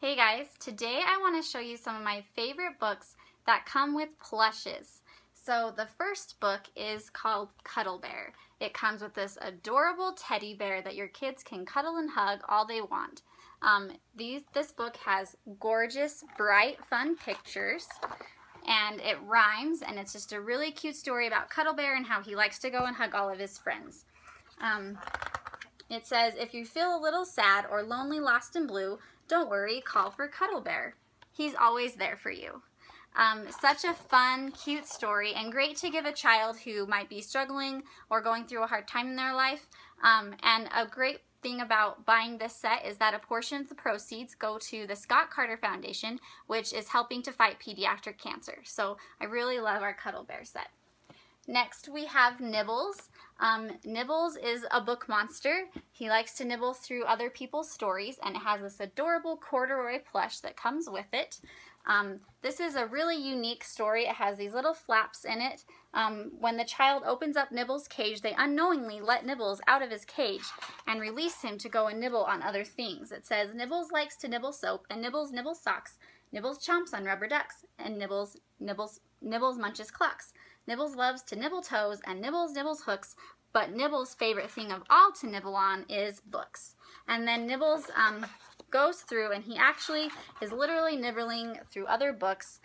Hey guys, today I want to show you some of my favorite books that come with plushes. So the first book is called Cuddle Bear. It comes with this adorable teddy bear that your kids can cuddle and hug all they want. This book has gorgeous, bright, fun pictures, and it rhymes, and it's just a really cute story about Cuddle Bear and how he likes to go and hug all of his friends. It says, if you feel a little sad or lonely, lost and blue, don't worry, call for Cuddle Bear. He's always there for you. Such a fun, cute story, and great to give a child who might be struggling or going through a hard time in their life. And a great thing about buying this set is that a portion of the proceeds go to the Scott Carter Foundation, which is helping to fight pediatric cancer. So I really love our Cuddle Bear set. Next we have Nibbles. Nibbles is a book monster. He likes to nibble through other people's stories, and it has this adorable corduroy plush that comes with it. This is a really unique story. It has these little flaps in it. When the child opens up Nibbles' cage, they unknowingly let Nibbles out of his cage and release him to go and nibble on other things. It says, Nibbles likes to nibble soap, and Nibbles nibbles socks. Nibbles chomps on rubber ducks, and Nibbles munches clocks. Nibbles loves to nibble toes, and Nibbles nibbles hooks, but Nibbles' favorite thing of all to nibble on is books. And then Nibbles goes through, and he actually is literally nibbling through other books.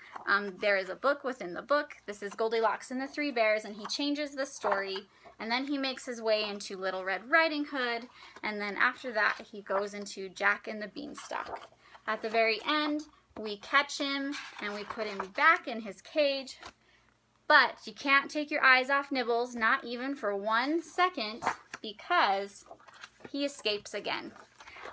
There is a book within the book. This is Goldilocks and the Three Bears, and he changes the story, and then he makes his way into Little Red Riding Hood, and then after that he goes into Jack and the Beanstalk. At the very end, we catch him, and we put him back in his cage. But you can't take your eyes off Nibbles, not even for 1 second, because he escapes again.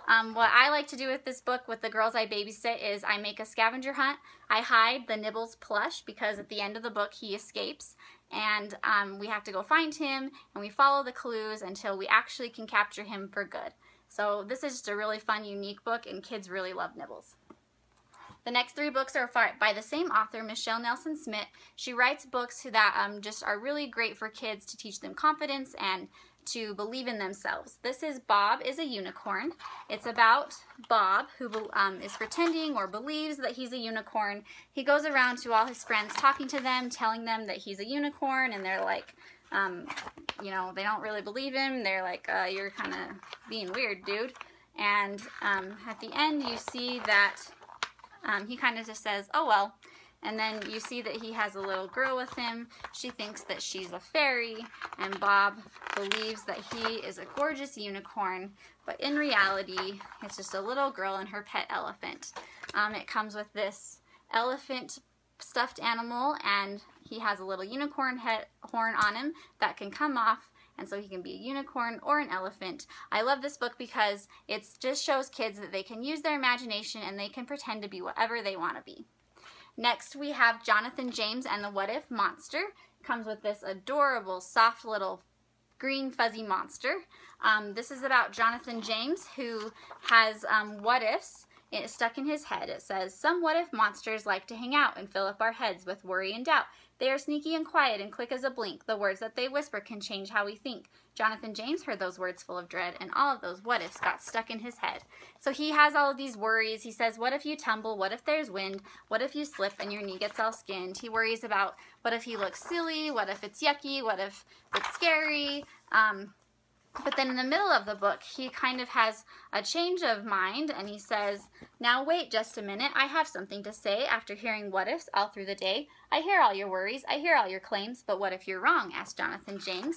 What I like to do with this book with the girls I babysit is I make a scavenger hunt. I hide the Nibbles plush because at the end of the book he escapes, and we have to go find him, and we follow the clues until we actually can capture him for good. So this is just a really fun, unique book, and kids really love Nibbles. The next 3 books are by the same author, Michelle Nelson Smith. She writes books that just are really great for kids to teach them confidence and to believe in themselves. This is Bob is a Unicorn. It's about Bob, who is pretending or believes that he's a unicorn. He goes around to all his friends, talking to them, telling them that he's a unicorn, and they're like, you know, they don't really believe him. They're like, you're kind of being weird, dude. And at the end, you see that he kind of just says, oh well, and then you see that he has a little girl with him. She thinks that she's a fairy, and Bob believes that he is a gorgeous unicorn, but in reality, it's just a little girl and her pet elephant. It comes with this elephant stuffed animal, and he has a little unicorn horn on him that can come off, and so he can be a unicorn or an elephant. I love this book because it just shows kids that they can use their imagination and they can pretend to be whatever they want to be. Next we have Jonathan James and the What If Monster. It comes with this adorable, soft little green fuzzy monster. This is about Jonathan James, who has what ifs stuck in his head. It says, some what if monsters like to hang out and fill up our heads with worry and doubt. They are sneaky and quiet and quick as a blink. The words that they whisper can change how we think. Jonathan James heard those words full of dread, and all of those what ifs got stuck in his head. So he has all of these worries. He says, what if you tumble? What if there's wind? What if you slip and your knee gets all skinned? He worries about what if he looks silly? What if it's yucky? What if it's scary? But then in the middle of the book, he kind of has a change of mind, and he says, now wait just a minute, I have something to say. After hearing what ifs all through the day, I hear all your worries, I hear all your claims, but what if you're wrong? Asked Jonathan James.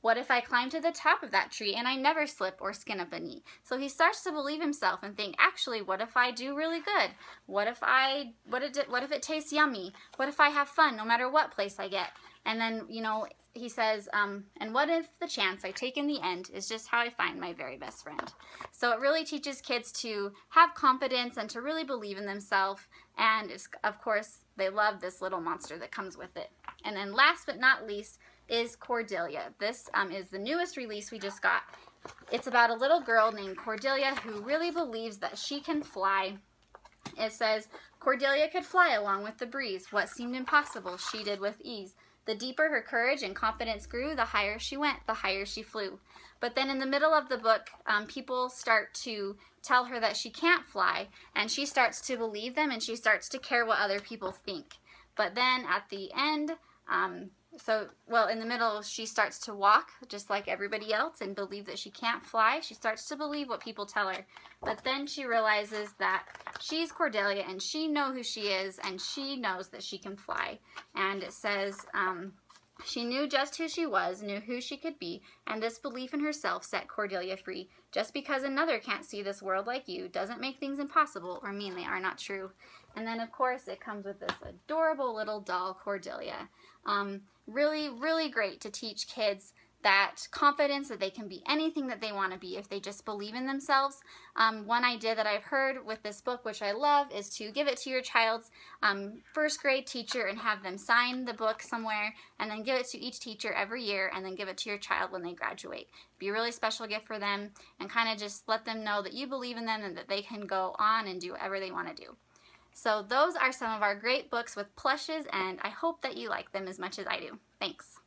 What if I climb to the top of that tree and I never slip or skin up a knee? So he starts to believe himself and think, actually, what if I do really good? What if it tastes yummy? What if I have fun no matter what place I get? And then, you know, he says, and what if the chance I take in the end is just how I find my very best friend? So it really teaches kids to have confidence and to really believe in themselves. And of course, they love this little monster that comes with it. And then last but not least is Cordelia. This is the newest release we just got. It's about a little girl named Cordelia who really believes that she can fly. It says, Cordelia could fly along with the breeze. What seemed impossible, she did with ease. The deeper her courage and confidence grew, the higher she went, the higher she flew. But then in the middle of the book, people start to tell her that she can't fly, and she starts to believe them, and she starts to care what other people think. But then at the end, in the middle, she starts to walk just like everybody else and believe that she can't fly. She starts to believe what people tell her. But then she realizes that she's Cordelia and she knows who she is and she knows that she can fly. And it says, she knew just who she was, knew who she could be, and this belief in herself set Cordelia free. Just because another can't see this world like you doesn't make things impossible or mean they are not true. And then, of course, it comes with this adorable little doll, Cordelia. Really, really great to teach kids that confidence, that they can be anything that they want to be if they just believe in themselves. One idea that I've heard with this book, which I love, is to give it to your child's first grade teacher and have them sign the book somewhere, and then give it to each teacher every year, and then give it to your child when they graduate. Be a really special gift for them, and kind of just let them know that you believe in them and that they can go on and do whatever they want to do. So those are some of our great books with plushes, and I hope that you like them as much as I do. Thanks.